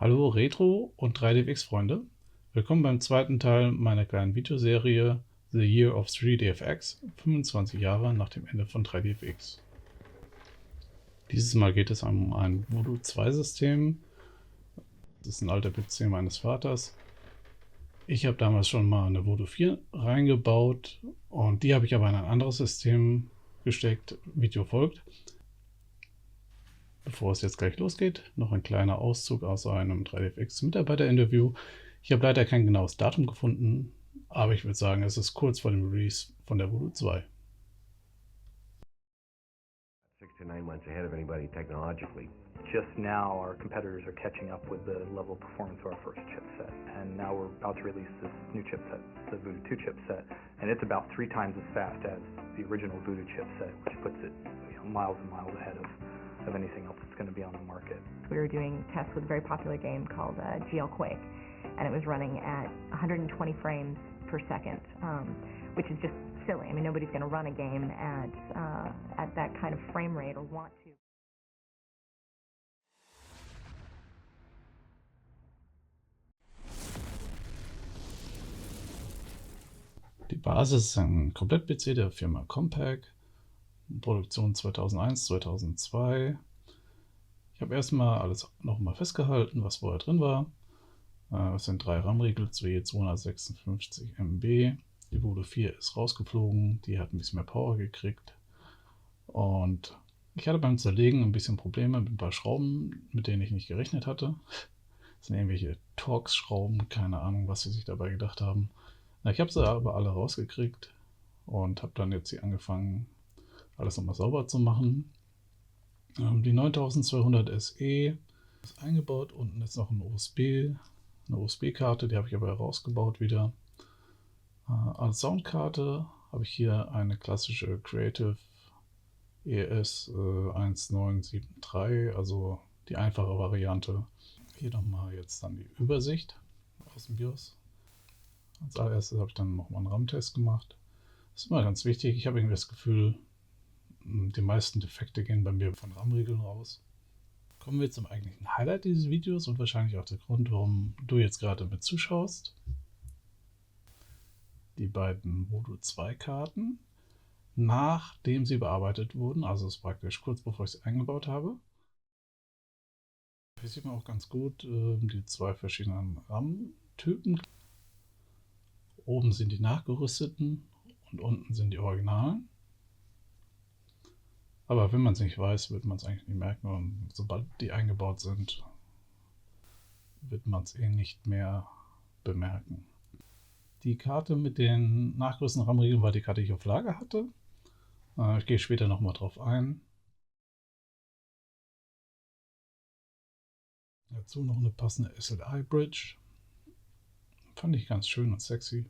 Hallo Retro- und 3DFX-Freunde. Willkommen beim zweiten Teil meiner kleinen Videoserie The Year of 3DFX, 25 Jahre nach dem Ende von 3DFX. Dieses Mal geht es um ein Voodoo 2-System. Das ist ein alter PC meines Vaters. Ich habe damals schon mal eine Voodoo 4 reingebaut und die habe ich aber in ein anderes System gesteckt. Video folgt. Bevor es jetzt gleich losgeht, noch ein kleiner Auszug aus einem 3DFX Mitarbeiterinterview. Ich habe leider kein genaues Datum gefunden, aber ich würde sagen, es ist kurz vor dem Release von der Voodoo 2. 6 to 9 months ahead of anybody technologically. Just now, our competitors are catching up with the level of performance of our first chipset, and now we're about to release this new chipset, the Voodoo 2 chipset, and it's about 3 times as fast as the original Voodoo chipset, which puts it miles and miles ahead of anything else that's going to be on the market. We were doing tests with a very popular game called GL Quake, and it was running at 120 frames per second, which is just silly. I mean, nobody's going to run a game at that kind of frame rate or want to. Die Basis ist ein Komplett-PC der Firma Compaq, Produktion 2001, 2002. Ich habe erstmal alles nochmal festgehalten, was vorher drin war. Es sind 3 RAM-Riegel zu je 256 MB. Die Voodoo 4 ist rausgeflogen, die hat ein bisschen mehr Power gekriegt. Und ich hatte beim Zerlegen ein bisschen Probleme mit ein paar Schrauben, mit denen ich nicht gerechnet hatte. Das sind irgendwelche Torx-Schrauben, keine Ahnung, was sie sich dabei gedacht haben. Ich habe sie aber alle rausgekriegt und habe dann jetzt hier angefangen, alles nochmal sauber zu machen. Die 9200 SE ist eingebaut, unten ist noch eine USB-Karte, die habe ich aber rausgebaut wieder. Als Soundkarte habe ich hier eine klassische Creative ES 1973, also die einfache Variante. Hier nochmal jetzt dann die Übersicht aus dem BIOS. Als allererstes habe ich dann nochmal einen RAM-Test gemacht. Das ist immer ganz wichtig. Ich habe irgendwie das Gefühl, die meisten Defekte gehen bei mir von RAM-Riegeln raus. Kommen wir zum eigentlichen Highlight dieses Videos und wahrscheinlich auch der Grund, warum du jetzt gerade mit zuschaust. Die beiden Voodoo 2 Karten, nachdem sie bearbeitet wurden, also ist praktisch kurz bevor ich sie eingebaut habe. Hier sieht man auch ganz gut die 2 verschiedenen RAM-Typen. Oben sind die nachgerüsteten und unten sind die originalen. Aber wenn man es nicht weiß, wird man es eigentlich nicht merken. Und sobald die eingebaut sind, wird man es nicht mehr bemerken. Die Karte mit den nachgerüsteten RAM-Riegeln war die Karte, die ich auf Lager hatte. Ich gehe später nochmal drauf ein. Dazu noch eine passende SLI-Bridge. Fand ich ganz schön und sexy.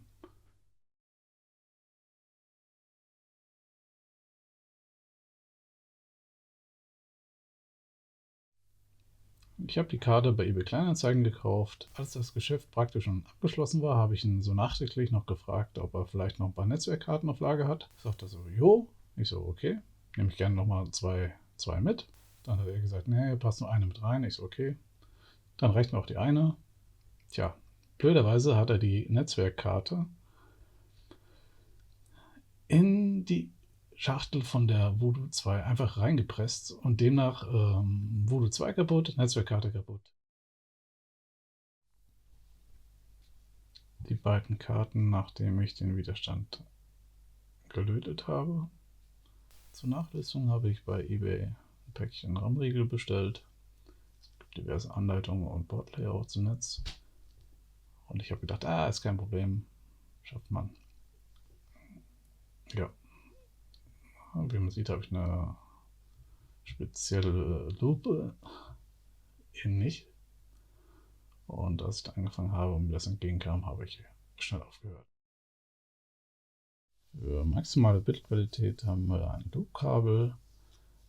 Ich habe die Karte bei eBay Kleinanzeigen gekauft. Als das Geschäft praktisch schon abgeschlossen war, habe ich ihn so nachträglich noch gefragt, ob er vielleicht noch ein paar Netzwerkkarten auf Lager hat. Sagt er so, jo. Ich so, okay, nehme ich gerne nochmal zwei mit. Dann hat er gesagt, nee, passt nur eine mit rein. Ich so, okay. Dann reicht mir auch die eine. Tja, blöderweise hat er die Netzwerkkarte in die Schachtel von der Voodoo 2 einfach reingepresst und demnach Voodoo 2 kaputt, Netzwerkkarte kaputt. Die beiden Karten, nachdem ich den Widerstand gelötet habe. Zur Nachlesung habe ich bei eBay ein Päckchen RAM-Riegel bestellt. Es gibt diverse Anleitungen und Boardlayout zum Netz. Und ich habe gedacht, ist kein Problem, schafft man. Ja. Wie man sieht, habe ich eine spezielle Lupe in mich. Und als ich da angefangen habe und mir das entgegenkam, habe ich schnell aufgehört. Für maximale Bildqualität haben wir ein Loop-Kabel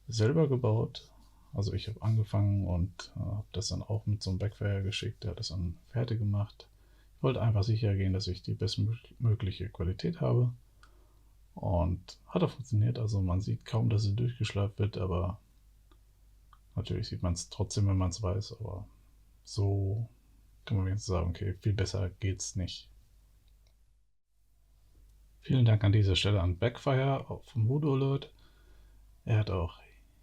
selber gebaut. Also ich habe angefangen und habe das dann auch mit so einem Backfire geschickt. Der hat das dann fertig gemacht. Ich wollte einfach sicher gehen, dass ich die bestmögliche Qualität habe. Und hat auch funktioniert. Also man sieht kaum, dass sie durchgeschleift wird, aber natürlich sieht man es trotzdem, wenn man es weiß. Aber So kann man jetzt sagen, okay, viel besser geht's nicht. Vielen Dank an dieser Stelle an Backfire vom Voodoo Alert. Er hat auch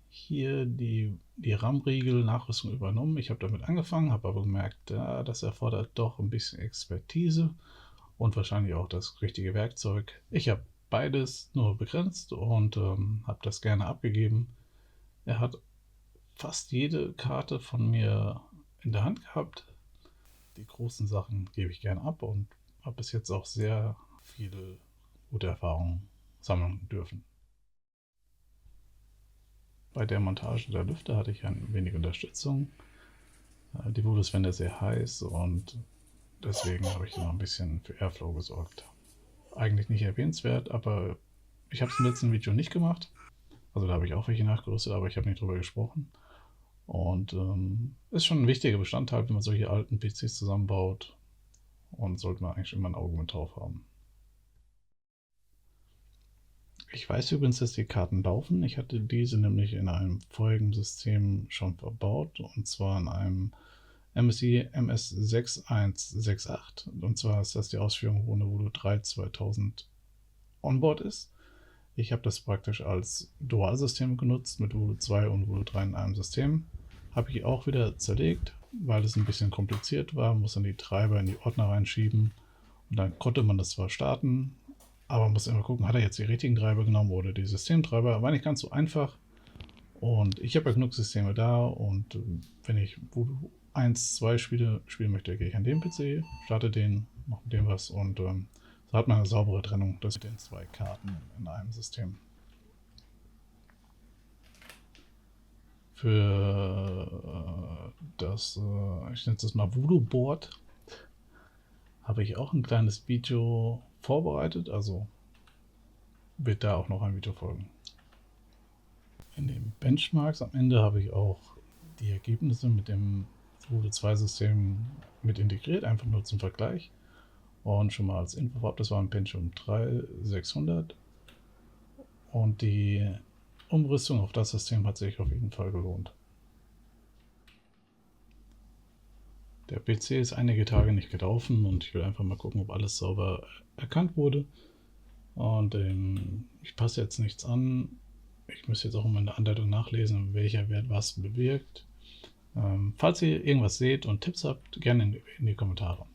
hier die RAM-Riegel-Nachrüstung übernommen. Ich habe damit angefangen, habe aber gemerkt, ja, das erfordert doch ein bisschen Expertise und wahrscheinlich auch das richtige Werkzeug. Ich habe beides nur begrenzt und habe das gerne abgegeben. Er hat fast jede Karte von mir in der Hand gehabt. Die großen Sachen gebe ich gerne ab und habe bis jetzt auch sehr viele gute Erfahrungen sammeln dürfen. Bei der Montage der Lüfter hatte ich ein wenig Unterstützung. Die Voodoo werden sehr heiß und deswegen habe ich noch ein bisschen für Airflow gesorgt. Eigentlich nicht erwähnenswert, aber ich habe es im letzten Video nicht gemacht. Also da habe ich auch welche nachgerüstet, aber ich habe nicht drüber gesprochen. Und ist schon ein wichtiger Bestandteil, wenn man solche alten PCs zusammenbaut. Und sollte man eigentlich immer ein Auge mit drauf haben. Ich weiß übrigens, dass die Karten laufen. Ich hatte diese nämlich in einem vorigen System schon verbaut. Und zwar in einem MSI MS6168. Und zwar ist das die Ausführung, wo eine Voodoo 3 2000 onboard ist. Ich habe das praktisch als Dualsystem genutzt mit Voodoo 2 und Voodoo 3 in einem System. Habe ich auch wieder zerlegt, weil es ein bisschen kompliziert war. Muss dann die Treiber in die Ordner reinschieben und dann konnte man das zwar starten, aber man muss immer gucken, hat er jetzt die richtigen Treiber genommen oder die Systemtreiber. War nicht ganz so einfach. Und ich habe ja genug Systeme da und wenn ich Voodoo 1, 2 spielen möchte, gehe ich an den PC, starte den, mache mit dem was und so hat man eine saubere Trennung das mit den 2 Karten in einem System. Für das, ich nenne es mal Voodoo Board, habe ich auch ein kleines Video vorbereitet, also wird da auch noch ein Video folgen. In den Benchmarks am Ende habe ich auch die Ergebnisse mit dem Voodoo 2 System mit integriert, einfach nur zum Vergleich. Und schon mal als Info vorab, das war ein Pentium 3 600 und die Umrüstung auf das System hat sich auf jeden Fall gelohnt. Der PC ist einige Tage nicht gelaufen und ich will einfach mal gucken, ob alles sauber erkannt wurde. Und ich passe jetzt nichts an. Ich müsste jetzt auch in der Anleitung nachlesen, welcher Wert was bewirkt. Falls ihr irgendwas seht und Tipps habt, gerne in die Kommentare.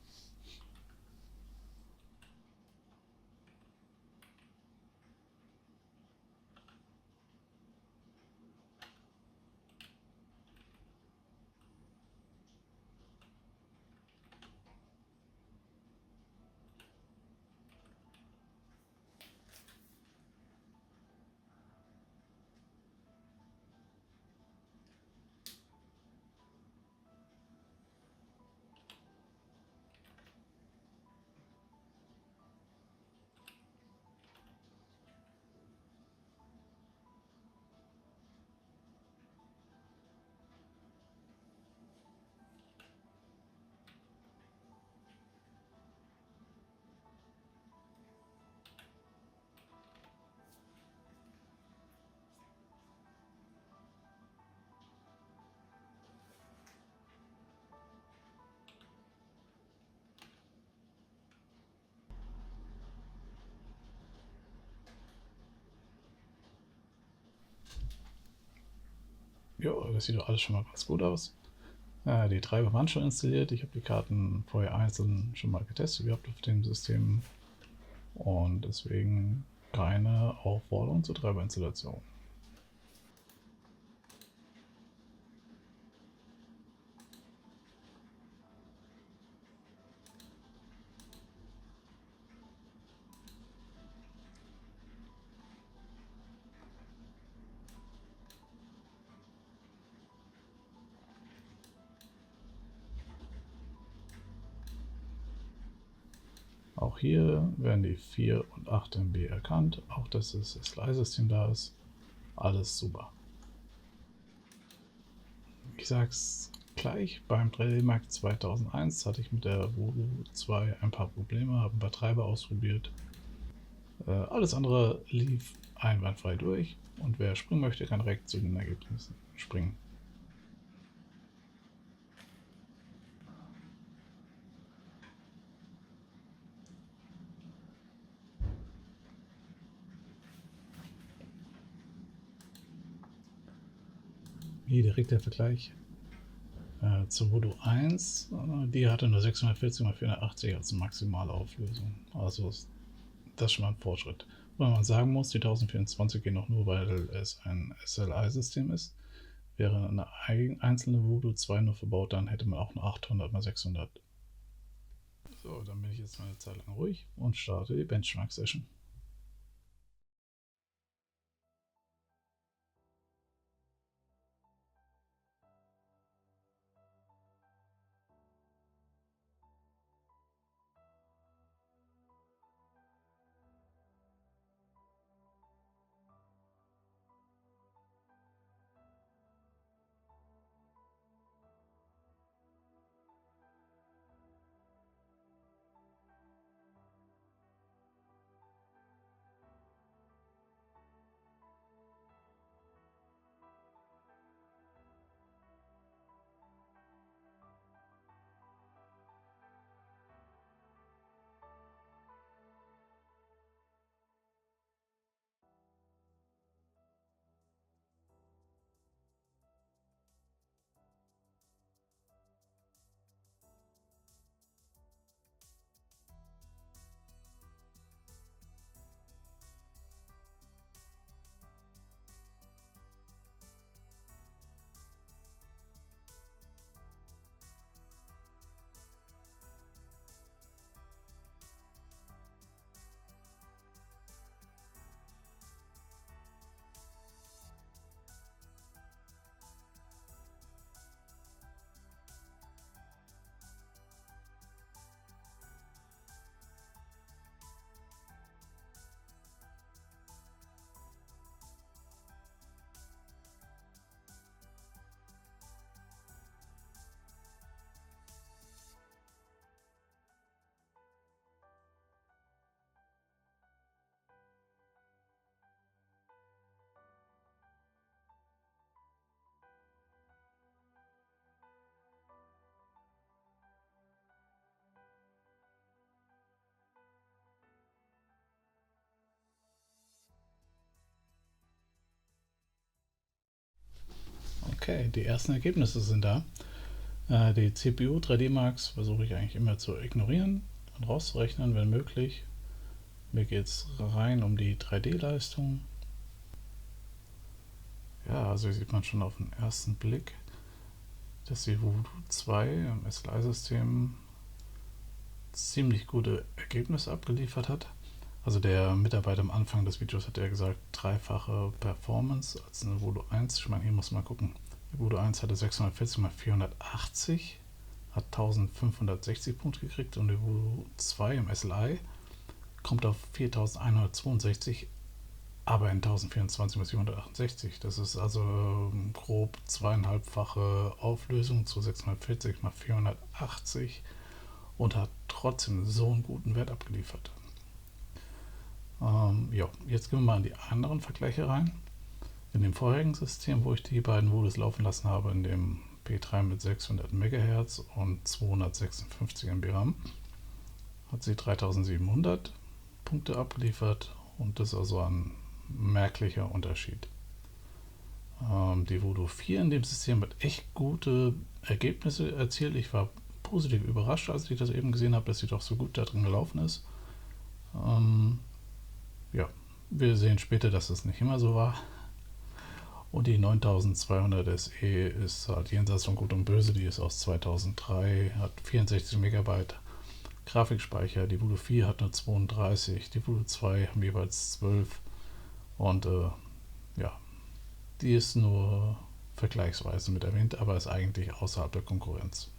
Ja, das sieht doch alles schon mal ganz gut aus. Die Treiber waren schon installiert. Ich habe die Karten vorher einzeln schon mal getestet gehabt auf dem System. Und deswegen keine Aufforderung zur Treiberinstallation. Auch hier werden die 4 und 8 MB erkannt, auch dass das SLI-System da ist. Alles super. Ich sag's gleich, beim 3D Mark 2001 hatte ich mit der Voodoo 2 ein paar Probleme, habe ein paar Treiber ausprobiert. Alles andere lief einwandfrei durch und wer springen möchte, kann direkt zu den Ergebnissen springen. Hier direkt der Vergleich zur Voodoo 1. Die hatte nur 640 x 480 als maximale Auflösung. Also ist das schon mal ein Fortschritt. Weil man sagen muss, die 1024 gehen auch nur, weil es ein SLI-System ist. Wäre eine einzelne Voodoo 2 nur verbaut, dann hätte man auch nur 800 x 600. So, dann bin ich jetzt mal eine Zeit lang ruhig und starte die Benchmark-Session. Okay, die ersten Ergebnisse sind da. Die CPU 3D-Marks versuche ich eigentlich immer zu ignorieren und rauszurechnen, wenn möglich. Mir geht es rein um die 3D-Leistung. Ja, also hier sieht man schon auf den ersten Blick, dass die Voodoo 2 im SLI-System ziemlich gute Ergebnisse abgeliefert hat. Also der Mitarbeiter am Anfang des Videos hat ja gesagt, dreifache Performance als eine Voodoo 1. Ich meine, hier muss man gucken. Die Voodoo 1 hatte 640 x 480, hat 1560 Punkte gekriegt und die Voodoo 2 im SLI kommt auf 4162, aber in 1024 x 468. Das ist also grob 2,5-fache Auflösung zu 640 x 480 und hat trotzdem so einen guten Wert abgeliefert. Ja, jetzt gehen wir mal in die anderen Vergleiche rein. In dem vorherigen System, wo ich die beiden Voodoos laufen lassen habe, in dem P3 mit 600 MHz und 256 MB RAM, hat sie 3700 Punkte abgeliefert und das ist also ein merklicher Unterschied. Die Voodoo 4 in dem System hat echt gute Ergebnisse erzielt. Ich war positiv überrascht, als ich das eben gesehen habe, dass sie doch so gut da drin gelaufen ist. Ja, wir sehen später, dass es nicht immer so war. Und die 9200 SE ist halt jenseits von Gut und Böse. Die ist aus 2003, hat 64 MB Grafikspeicher. Die Voodoo 4 hat nur 32, die Voodoo 2 haben jeweils 12. Und ja, die ist nur vergleichsweise mit erwähnt, aber ist eigentlich außerhalb der Konkurrenz.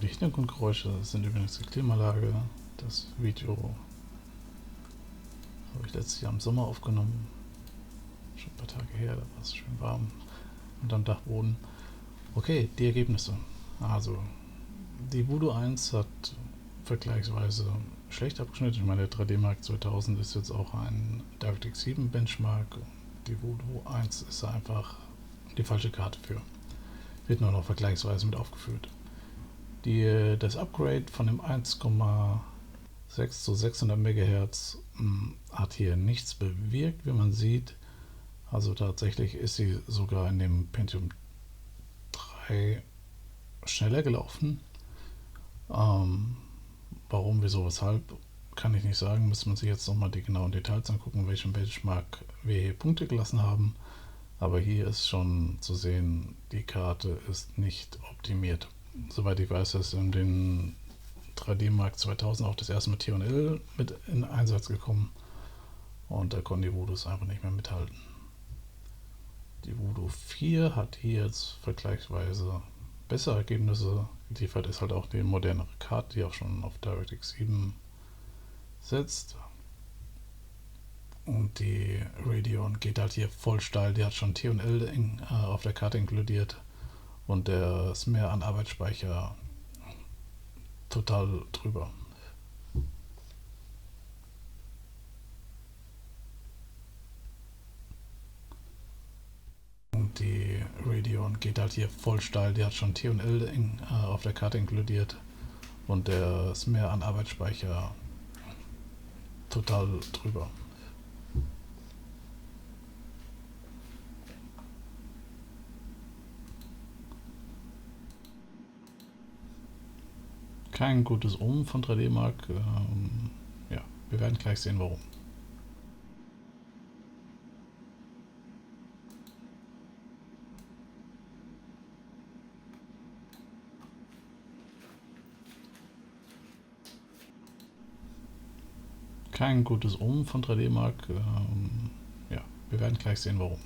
Hintergrundgeräusche sind übrigens die Klimaanlage. Das Video habe ich letztes Jahr im Sommer aufgenommen. Schon ein paar Tage her, da war es schön warm unterm Dachboden. Okay, die Ergebnisse. Also, die Voodoo 1 hat vergleichsweise schlecht abgeschnitten. Ich meine, der 3D Mark 2000 ist jetzt auch ein DirectX 7 Benchmark. Die Voodoo 1 ist einfach die falsche Karte für. Wird nur noch vergleichsweise mit aufgeführt. Das Upgrade von dem 1,6 zu 600 MHz hat hier nichts bewirkt, wie man sieht. Also tatsächlich ist sie sogar in dem Pentium 3 schneller gelaufen. Warum, wieso, weshalb, kann ich nicht sagen. Müsste man sich jetzt nochmal die genauen Details angucken, welchen Benchmark wir hier Punkte gelassen haben. Aber hier ist schon zu sehen, die Karte ist nicht optimiert. Soweit ich weiß, ist in den 3D Mark 2000 auch das erste Mal T&L mit in Einsatz gekommen. Und da konnten die Voodoos einfach nicht mehr mithalten. Die Voodoo 4 hat hier jetzt vergleichsweise bessere Ergebnisse geliefert, ist halt auch die modernere Karte, die auch schon auf DirectX 7 setzt. Und die Radeon geht halt hier voll steil, die hat schon T&L auf der Karte inkludiert und der ist mehr an Arbeitsspeicher total drüber. Und die Radeon geht halt hier voll steil, die hat schon T&L auf der Karte inkludiert und der ist mehr an Arbeitsspeicher total drüber. Kein gutes Omen von 3D Mark. Ja, wir werden gleich sehen, warum. Kein gutes Omen von 3D Mark. Ja, wir werden gleich sehen, warum.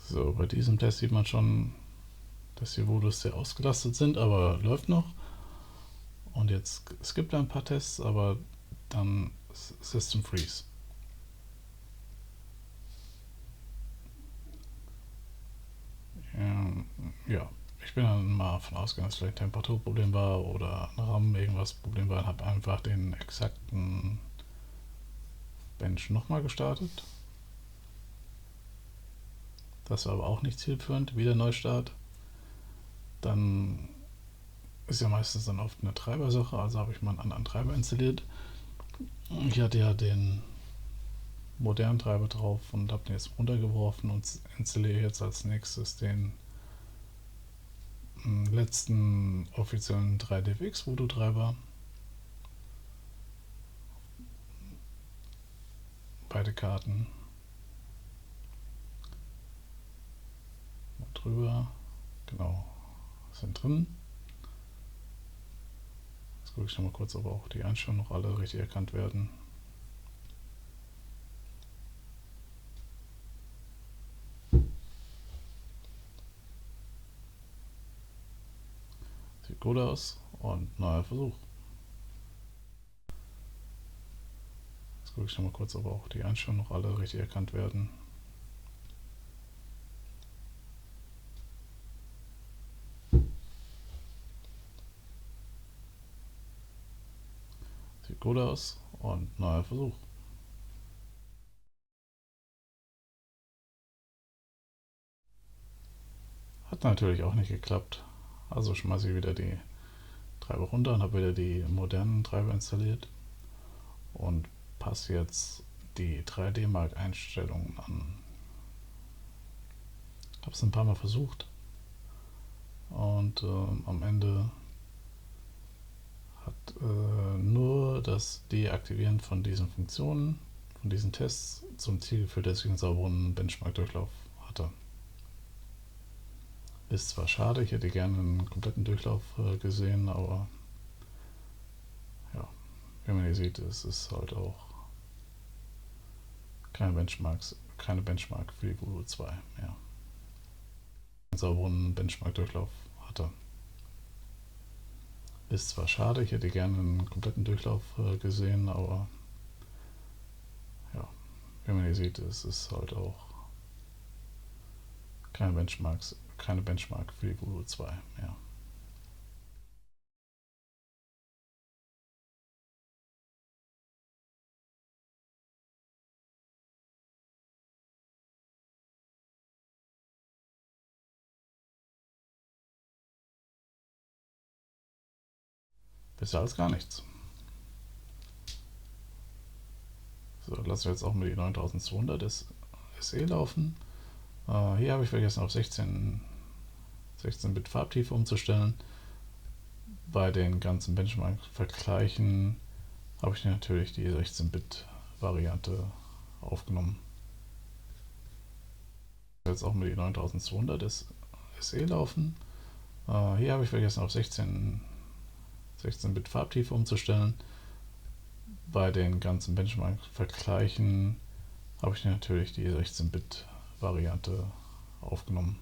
So, bei diesem Test sieht man schon, dass die Voodoos sehr ausgelastet sind, aber läuft noch. Und jetzt, es gibt ein paar Tests, aber dann System Freeze. Ja, ich bin dann mal davon ausgegangen, dass vielleicht ein Temperaturproblem war oder ein RAM irgendwas Problem war und habe einfach den exakten Bench nochmal gestartet. Das war aber auch nicht zielführend. Wieder Neustart. Dann ist ja meistens dann oft eine Treibersache, also habe ich mal einen anderen Treiber installiert. Ich hatte ja den modernen Treiber drauf und habe den jetzt runtergeworfen und installiere jetzt als nächstes den letzten offiziellen 3DFX Voodoo Treiber. Beide Karten. Mal drüber. Genau. Sind drin. Jetzt gucke ich noch mal kurz, ob auch die Einstellungen noch alle richtig erkannt werden. Sieht gut aus und neuer Versuch. Jetzt gucke ich noch mal kurz, ob auch die Einstellungen noch alle richtig erkannt werden. Sieht gut aus und neuer Versuch. Hat natürlich auch nicht geklappt. Also schmeiße ich wieder die Treiber runter und habe wieder die modernen Treiber installiert und passe jetzt die 3D Mark Einstellungen an. Habe es ein paar Mal versucht und am Ende hat nur das Deaktivieren von diesen Funktionen, von diesen Tests zum Ziel geführt, dass ich einen sauberen Benchmark-Durchlauf hatte. Ist zwar schade, ich hätte gerne einen kompletten Durchlauf gesehen, aber ja, wie man hier sieht, es ist halt auch keine Benchmark für die Voodoo 2 mehr. Einen sauberen Benchmark-Durchlauf hatte. Ist zwar schade, ich hätte gerne einen kompletten Durchlauf gesehen, aber ja, wie man hier sieht, es ist halt auch keine Benchmark für die Voodoo 2 mehr. Besser als gar nichts. So, lassen wir jetzt auch mal die 9200 SE laufen. Hier habe ich vergessen, auf 16-Bit Farbtiefe umzustellen. Bei den ganzen Benchmark-Vergleichen habe ich natürlich die 16-Bit-Variante aufgenommen. Jetzt auch mal die 9200 SE laufen. Hier habe ich vergessen, auf 16-Bit Farbtiefe umzustellen. Bei den ganzen Benchmark-Vergleichen habe ich natürlich die 16-Bit-Variante aufgenommen.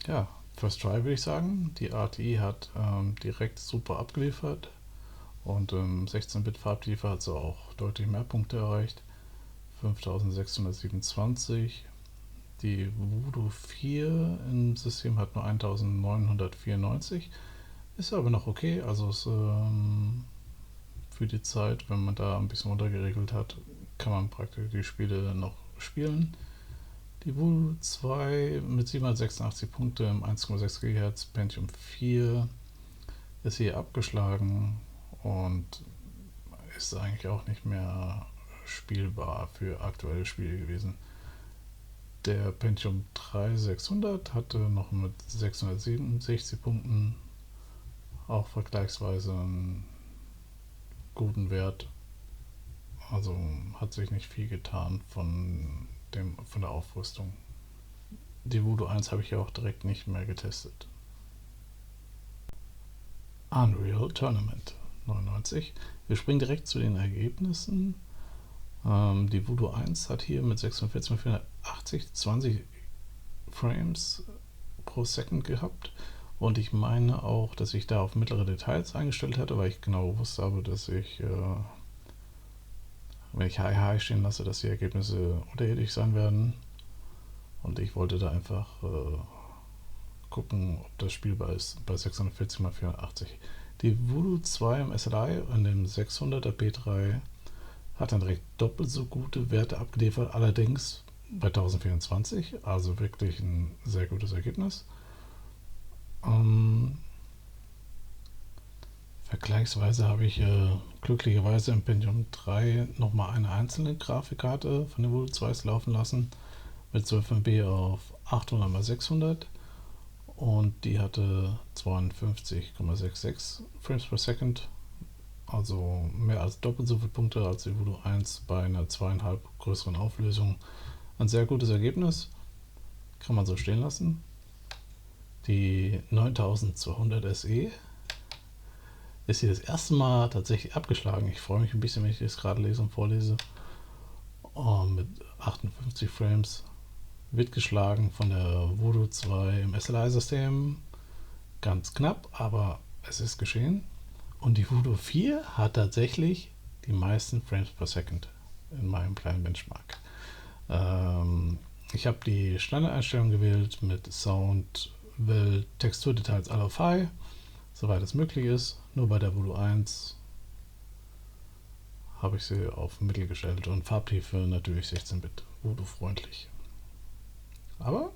Ja, First Try würde ich sagen. Die ATI hat direkt super abgeliefert und 16-Bit Farbtiefe hat sie auch deutlich mehr Punkte erreicht. 5627. Die Voodoo 4 im System hat nur 1994. Ist aber noch okay, also ist, für die Zeit, wenn man da ein bisschen runtergeregelt hat, kann man praktisch die Spiele noch spielen. Die Voodoo 2 mit 786 Punkte im 1,6 GHz Pentium 4 ist hier abgeschlagen und ist eigentlich auch nicht mehr spielbar für aktuelle Spiele gewesen. Der Pentium 3 600 hatte noch mit 667 Punkten auch vergleichsweise einen guten Wert. Also hat sich nicht viel getan von der Aufrüstung. Die Voodoo 1 habe ich ja auch direkt nicht mehr getestet. Unreal Tournament 99. Wir springen direkt zu den Ergebnissen. Die Voodoo 1 hat hier mit 46x480 20 Frames pro Second gehabt. Und ich meine auch, dass ich da auf mittlere Details eingestellt hatte, weil ich genau wusste habe, dass ich, wenn ich High stehen lasse, dass die Ergebnisse unterirdisch sein werden. Und ich wollte da einfach gucken, ob das spielbar ist bei 640x480. Die Voodoo 2 im SLI in dem 600er B3 hat dann direkt doppelt so gute Werte abgeliefert, allerdings bei 1024, also wirklich ein sehr gutes Ergebnis. Vergleichsweise habe ich glücklicherweise im Pentium 3 nochmal eine einzelne Grafikkarte von der Voodoo 2 laufen lassen mit 12 MB auf 800x600 und die hatte 52,66 Frames per Second, also mehr als doppelt so viele Punkte als die Voodoo 1 bei einer 2,5 größeren Auflösung. Ein sehr gutes Ergebnis, kann man so stehen lassen. Die 9200 SE ist hier das erste Mal tatsächlich abgeschlagen. Ich freue mich ein bisschen, wenn ich das gerade lese und vorlese. Mit 58 Frames wird geschlagen von der Voodoo 2 im SLI-System. Ganz knapp, aber es ist geschehen. Und die Voodoo 4 hat tatsächlich die meisten Frames per Second in meinem kleinen Benchmark. Ich habe die Standardeinstellung gewählt mit Sound, Welt, Texturdetails alle auf High, soweit es möglich ist. Nur bei der Voodoo 1 habe ich sie auf Mittel gestellt und Farbtiefe natürlich 16-Bit, Voodoo freundlich. Aber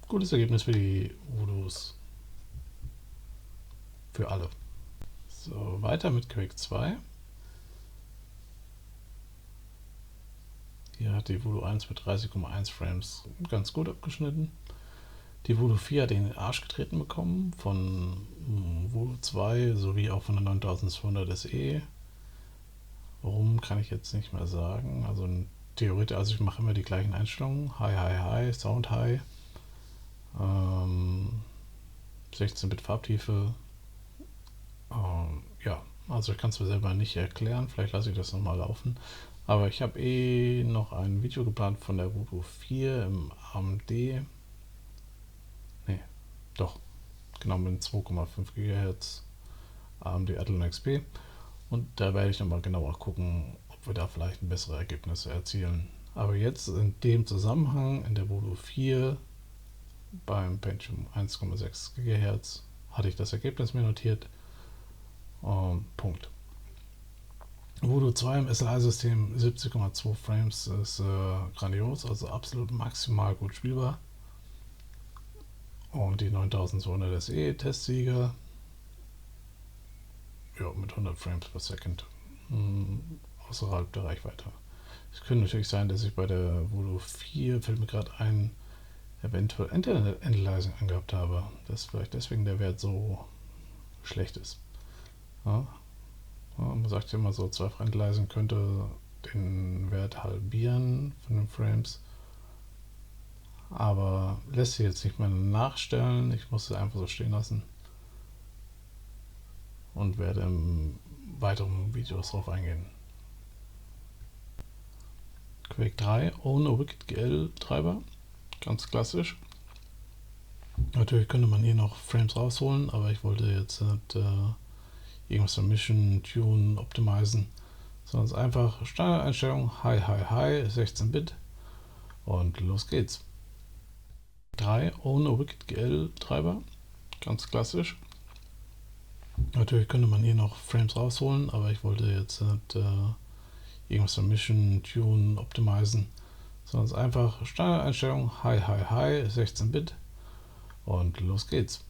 gutes Ergebnis für die Voodoos. Für alle. So, weiter mit Quake 2. Hier hat die Voodoo 1 mit 30,1 Frames ganz gut abgeschnitten. Die Voodoo 4 hat in den Arsch getreten bekommen von Voodoo 2 sowie auch von der 9200 SE. Warum, kann ich jetzt nicht mehr sagen. Also theoretisch, also ich mache immer die gleichen Einstellungen. High, Sound High. 16-Bit Farbtiefe. Ja, also ich kann es mir selber nicht erklären. Vielleicht lasse ich das nochmal laufen. Aber ich habe noch ein Video geplant von der Voodoo 4 im AMD. Nee, doch. Genau, mit 2,5 GHz AMD Athlon XP. Und da werde ich nochmal genauer gucken, ob wir da vielleicht bessere Ergebnisse erzielen. Aber jetzt in dem Zusammenhang in der Voodoo 4 beim Pentium 1,6 GHz hatte ich das Ergebnis mir notiert. Punkt. Voodoo 2 im SLI-System 70,2 Frames ist grandios, also absolut maximal gut spielbar. Und die 9200 SE Testsieger, ja, mit 100 Frames per Second außerhalb der Reichweite. Es könnte natürlich sein, dass ich bei der Voodoo 4, fällt mir gerade ein, eventuell Internet-Analyzing angehabt habe, dass vielleicht deswegen der Wert so schlecht ist. Ja, man sagt ja immer so, Zweifach-Analyzing könnte den Wert halbieren von den Frames, aber lässt sich jetzt nicht mehr nachstellen. Ich muss es einfach so stehen lassen und werde im weiteren Videos drauf eingehen. Quake 3 ohne WickedGL Treiber, ganz klassisch. Natürlich könnte man hier noch Frames rausholen, aber ich wollte jetzt nicht irgendwas für Mission, Tune, Optimizen, sondern es ist einfach Standardeinstellung, High, 16-Bit und los geht's. 3 ohne WickedGL Treiber, ganz klassisch. Natürlich könnte man hier noch Frames rausholen, aber ich wollte jetzt nicht irgendwas für Mission, Tune, Optimizen, sondern es ist einfach Standardeinstellung, High, 16-Bit und los geht's.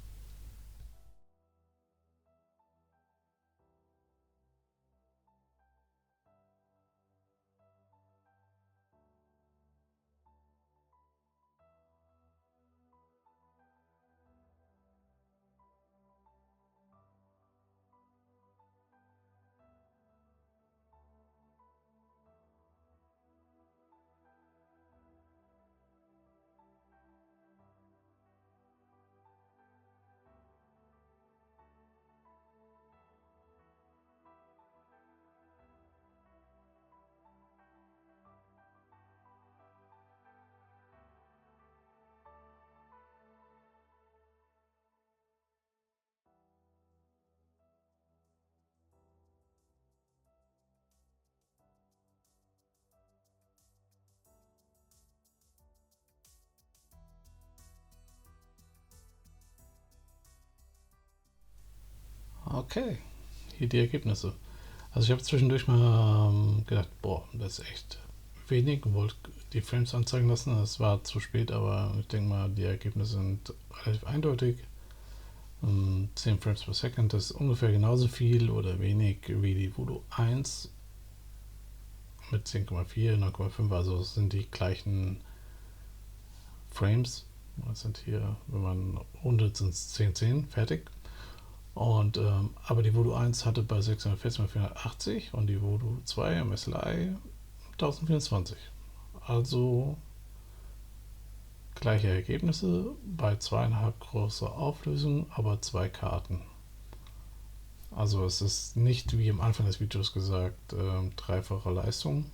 Okay, hier die Ergebnisse. Also ich habe zwischendurch mal gedacht, boah, das ist echt wenig, wollte die Frames anzeigen lassen. Es war zu spät, aber ich denke mal, die Ergebnisse sind relativ eindeutig. 10 Frames per Second ist ungefähr genauso viel oder wenig wie die Voodoo 1 mit 10,4, 9,5, also es sind die gleichen Frames. Das sind hier, wenn man rundet, sind es 10, fertig. Und, aber die Voodoo 1 hatte bei 640 x 480 und die Voodoo 2 im SLI 1024. Also gleiche Ergebnisse bei 2,5 großer Auflösung, aber 2 Karten. Also es ist nicht wie am Anfang des Videos gesagt, dreifache Leistung,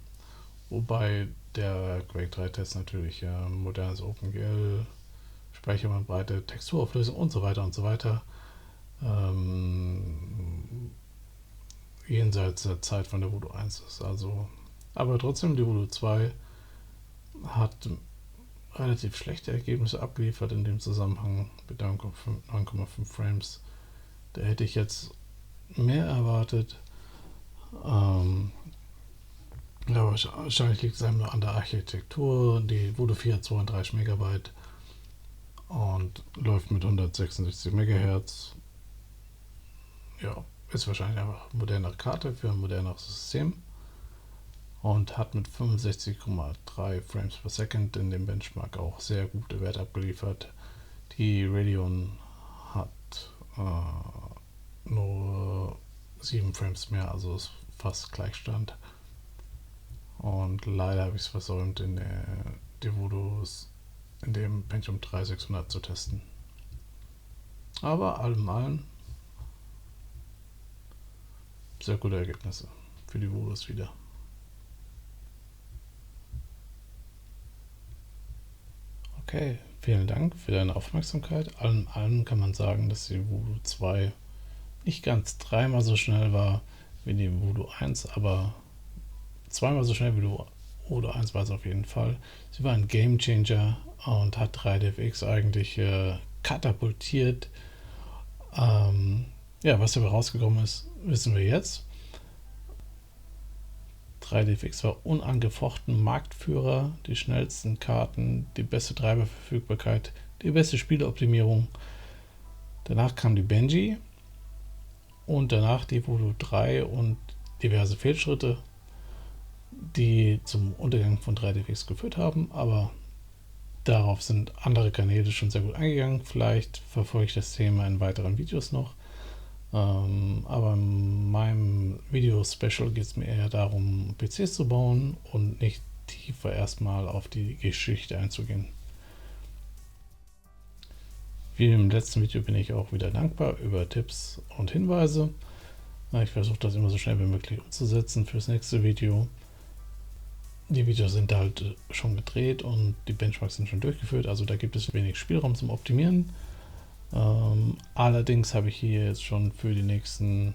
wobei der Quake 3 Test natürlich modernes OpenGL, Speicherbandbreite, Texturauflösung und so weiter jenseits der Zeit von der Voodoo 1 ist. Also, aber trotzdem, die Voodoo 2 hat relativ schlechte Ergebnisse abgeliefert in dem Zusammenhang mit 9,5 Frames. Da hätte ich jetzt mehr erwartet. Ja, wahrscheinlich liegt es einfach an der Architektur. Die Voodoo 4 hat 32 MB und läuft mit 166 MHz. Ja, ist wahrscheinlich einfach eine modernere Karte für ein moderneres System und hat mit 65,3 Frames per Second in dem Benchmark auch sehr gute Werte abgeliefert. Die Radeon hat nur 7 Frames mehr, also ist fast Gleichstand. Und leider habe ich es versäumt, die Voodoo in dem Pentium 3 600 zu testen. Aber allem in allem sehr gute Ergebnisse für die Voodoos wieder. Okay, vielen Dank für deine Aufmerksamkeit. Allem in allem kann man sagen, dass die Voodoo 2 nicht ganz dreimal so schnell war wie die Voodoo 1, aber zweimal so schnell wie die Voodoo 1 war es auf jeden Fall. Sie war ein Game Changer und hat 3DFX eigentlich katapultiert. Ja, was dabei rausgekommen ist, wissen wir jetzt. 3DFX war unangefochten Marktführer, die schnellsten Karten, die beste Treiberverfügbarkeit, die beste Spieleoptimierung. Danach kam die Benji und danach die Voodoo 3 und diverse Fehlschritte, die zum Untergang von 3DFX geführt haben, aber darauf sind andere Kanäle schon sehr gut eingegangen. Vielleicht verfolge ich das Thema in weiteren Videos noch. Aber in meinem Video-Special geht es mir eher darum, PCs zu bauen und nicht tiefer erstmal auf die Geschichte einzugehen. Wie im letzten Video bin ich auch wieder dankbar über Tipps und Hinweise. Ich versuche das immer so schnell wie möglich umzusetzen fürs nächste Video. Die Videos sind halt schon gedreht und die Benchmarks sind schon durchgeführt, also da gibt es wenig Spielraum zum Optimieren. Allerdings habe ich hier jetzt schon für die nächsten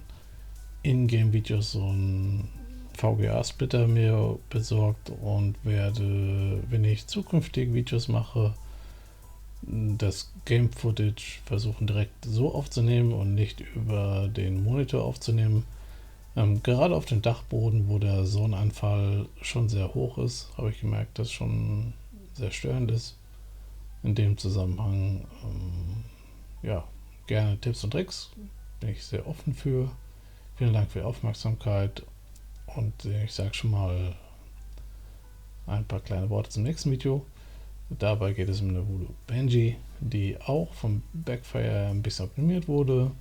Ingame-Videos so einen VGA-Splitter mir besorgt und werde, wenn ich zukünftige Videos mache, das Game-Footage versuchen direkt so aufzunehmen und nicht über den Monitor aufzunehmen. Gerade auf dem Dachboden, wo der Sonneneinfall schon sehr hoch ist, habe ich gemerkt, dass es schon sehr störend ist. In dem Zusammenhang ja, gerne Tipps und Tricks, bin ich sehr offen für. Vielen Dank für die Aufmerksamkeit und ich sage schon mal ein paar kleine Worte zum nächsten Video. Dabei geht es um eine Voodoo Benji, die auch vom Backfire ein bisschen optimiert wurde.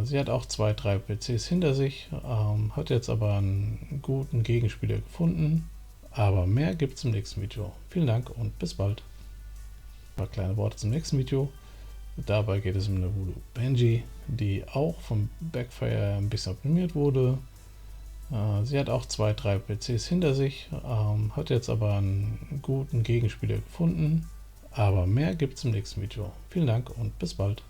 Sie hat auch 2-3 PCs hinter sich, hat jetzt aber einen guten Gegenspieler gefunden. Aber mehr gibt es im nächsten Video. Vielen Dank und bis bald. Ein paar kleine Worte zum nächsten Video. Dabei geht es um eine Voodoo Benji, die auch vom Backfire ein bisschen optimiert wurde. Sie hat auch 2-3 PCs hinter sich, hat jetzt aber einen guten Gegenspieler gefunden. Aber mehr gibt es im nächsten Video. Vielen Dank und bis bald.